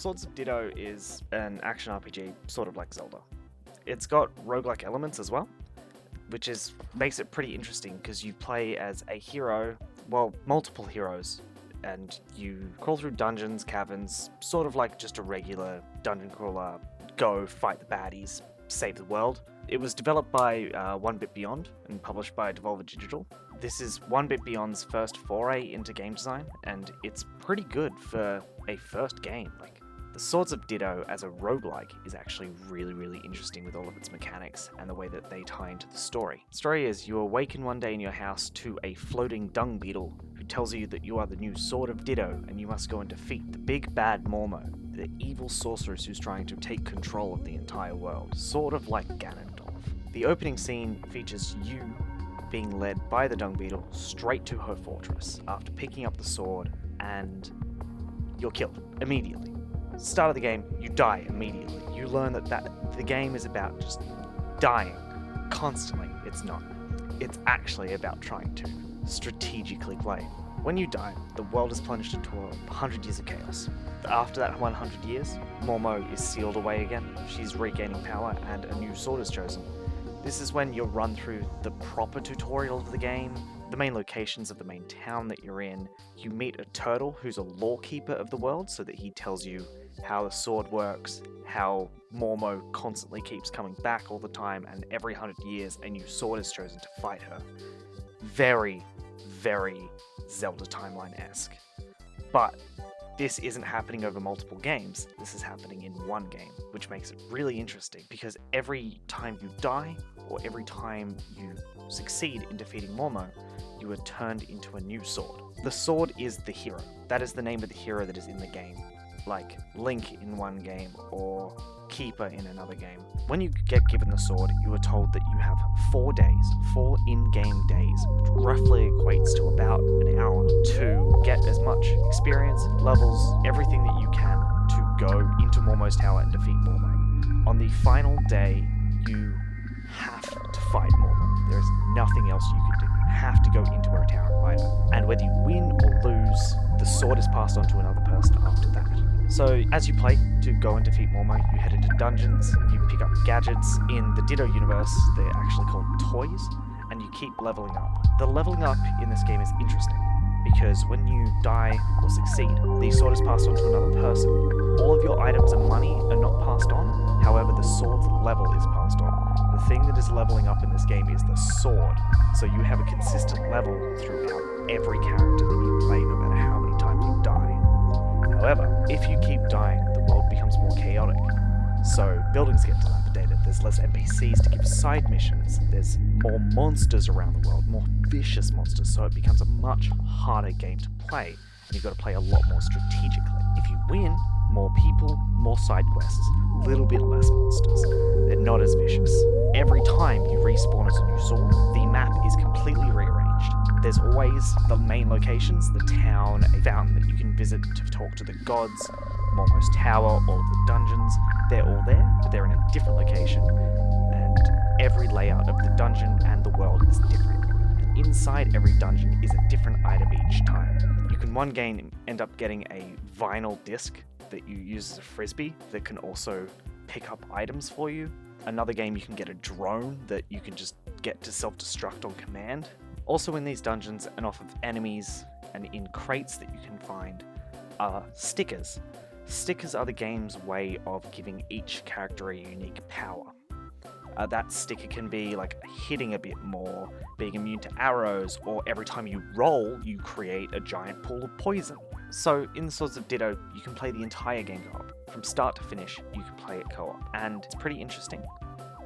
Swords of Ditto is an action RPG, sort of like Zelda. It's got roguelike elements as well, which makes it pretty interesting because you play as a hero, well, multiple heroes, and you crawl through dungeons, caverns, sort of like just a regular dungeon crawler, go fight the baddies, save the world. It was developed by 1-Bit Beyond and published by Devolver Digital. This is 1-Bit Beyond's first foray into game design, and it's pretty good for a first game. Like, the Swords of Ditto as a roguelike is actually really, really interesting with all of its mechanics and the way that they tie into the story. The story is you awaken one day in your house to a floating dung beetle who tells you that you are the new Sword of Ditto and you must go and defeat the big bad Mormo, the evil sorceress who's trying to take control of the entire world, sort of like Ganondorf. The opening scene features you being led by the dung beetle straight to her fortress after picking up the sword, and you're killed immediately. Start of the game, you die immediately. You learn that the game is about just dying constantly. It's not. It's actually about trying to strategically play. When you die, the world is plunged into 100 years of chaos. After that 100 years, Mormo is sealed away again. She's regaining power and a new sword is chosen. This is when you'll run through the proper tutorial of the game, the main locations of the main town that you're in. You meet a turtle who's a lawkeeper of the world so that he tells you how the sword works, how Mormo constantly keeps coming back all the time, and every 100 years a new sword is chosen to fight her. Very, very Zelda timeline-esque. But this isn't happening over multiple games, this is happening in one game, which makes it really interesting because every time you die, or every time you succeed in defeating Mormo, you are turned into a new sword. The sword is the hero. That is the name of the hero that is in the game, like Link in one game or Keeper in another game. When you get given the sword, you are told that you have 4 days, 4 in-game days, which roughly equates to about an hour, to get as much experience, levels, everything that you can to go into Mormo's tower and defeat Mormo. On the final day, you have to fight Mormo. There is nothing else you can do. You have to go into her tower and fight her. And whether you win or lose, the sword is passed on to another person after that. So as you play to go and defeat Mormo, you head into dungeons, you pick up gadgets. In the Ditto universe, they're actually called toys, and you keep leveling up. The leveling up in this game is interesting, because when you die or succeed, the sword is passed on to another person. All of your items and money are not passed on, however the sword's level is passed on. The thing that is leveling up in this game is the sword, so you have a consistent level throughout every character that you play, no matter how many times you die. However, if you keep dying, the world becomes more chaotic. So buildings get dilapidated, there's less NPCs to give side missions, there's more monsters around the world, more vicious monsters, so it becomes a much harder game to play, and you've got to play a lot more strategically. If you win, more people, more side quests, a little bit less monsters. They're not as vicious. Every time you respawn as a new sword, the map is completely rearranged. There's always the main locations, the town, a fountain that you can visit to talk to the gods, Mormo's tower, all of the dungeons. They're all there, but they're in a different location, and every layout of the dungeon and the world is different. And inside every dungeon is a different item each time. You can one game end up getting a vinyl disc that you use as a frisbee that can also pick up items for you. Another game you can get a drone that you can just get to self-destruct on command. Also in these dungeons and off of enemies and in crates that you can find are stickers. Stickers are the game's way of giving each character a unique power. That sticker can be like hitting a bit more, being immune to arrows, or every time you roll, you create a giant pool of poison. So in the Swords of Ditto, you can play the entire game co-op. From start to finish, you can play it co-op, and it's pretty interesting.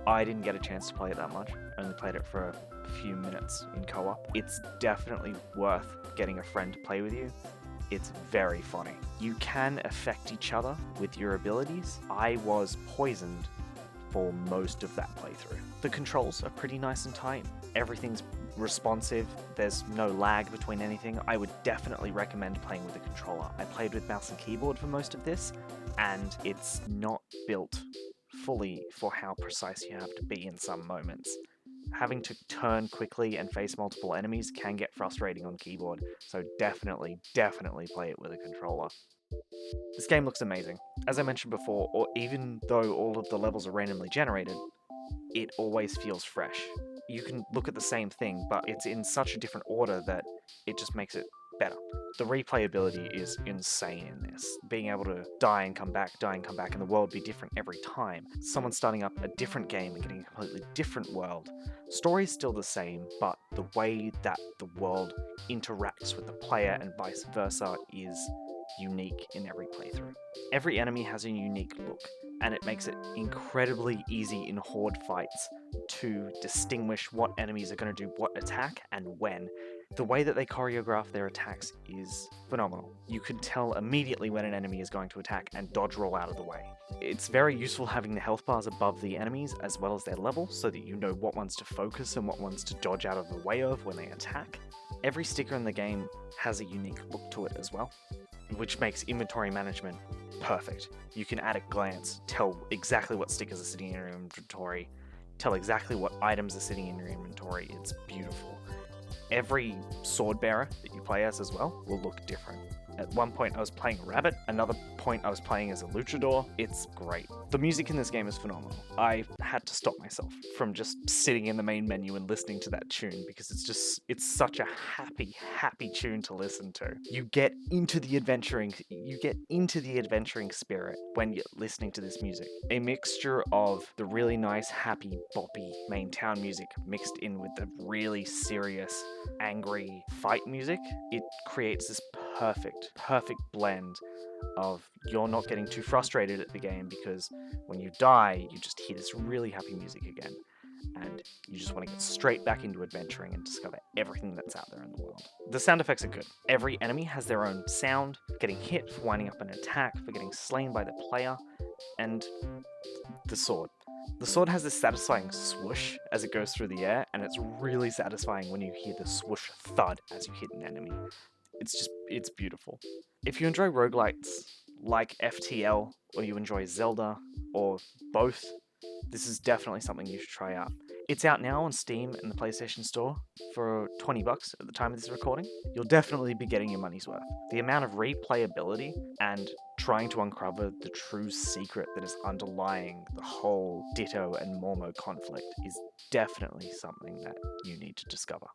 I didn't get a chance to play it that much, only played it for a few minutes in co-op. It's definitely worth getting a friend to play with you. It's very funny. You can affect each other with your abilities. I was poisoned for most of that playthrough. The controls are pretty nice and tight. Everything's responsive. There's no lag between anything. I would definitely recommend playing with a controller. I played with mouse and keyboard for most of this, and it's not built fully for how precise you have to be in some moments. Having to turn quickly and face multiple enemies can get frustrating on keyboard, so definitely play it with a controller. This game looks amazing. As I mentioned before, or even though all of the levels are randomly generated, it always feels fresh. You can look at the same thing, but it's in such a different order that it just makes it better. The replayability is insane in this. Being able to die and come back, and the world be different every time. Someone starting up a different game and getting a completely different world. Story's still the same, but the way that the world interacts with the player and vice versa is unique in every playthrough. Every enemy has a unique look, and it makes it incredibly easy in horde fights to distinguish what enemies are going to do what attack and when. The way that they choreograph their attacks is phenomenal. You can tell immediately when an enemy is going to attack and dodge roll out of the way. It's very useful having the health bars above the enemies as well as their level so that you know what ones to focus and what ones to dodge out of the way of when they attack. Every sticker in the game has a unique look to it as well, which makes inventory management perfect. You can at a glance tell exactly what stickers are sitting in your inventory, tell exactly what items are sitting in your inventory. It's beautiful. Every sword bearer that you play as well will look different. At one point I was playing a rabbit, another point I was playing as a luchador. It's great. The music in this game is phenomenal. I had to stop myself from just sitting in the main menu and listening to that tune because it's such a happy tune to listen to. You get into the adventuring spirit when you're listening to this music. A mixture of the really nice, happy, boppy main town music mixed in with the really serious, angry fight music. It creates this perfect blend of you're not getting too frustrated at the game because when you die, you just hear this really happy music again. And you just want to get straight back into adventuring and discover everything that's out there in the world. The sound effects are good. Every enemy has their own sound, getting hit, for winding up an attack, for getting slain by the player, and the sword. The sword has this satisfying swoosh as it goes through the air, and it's really satisfying when you hear the swoosh thud as you hit an enemy. It's beautiful. If you enjoy roguelites like FTL, or you enjoy Zelda, or both, this is definitely something you should try out. It's out now on Steam and the PlayStation Store for $20 at the time of this recording. You'll definitely be getting your money's worth. The amount of replayability and trying to uncover the true secret that is underlying the whole Ditto and Mormo conflict is definitely something that you need to discover.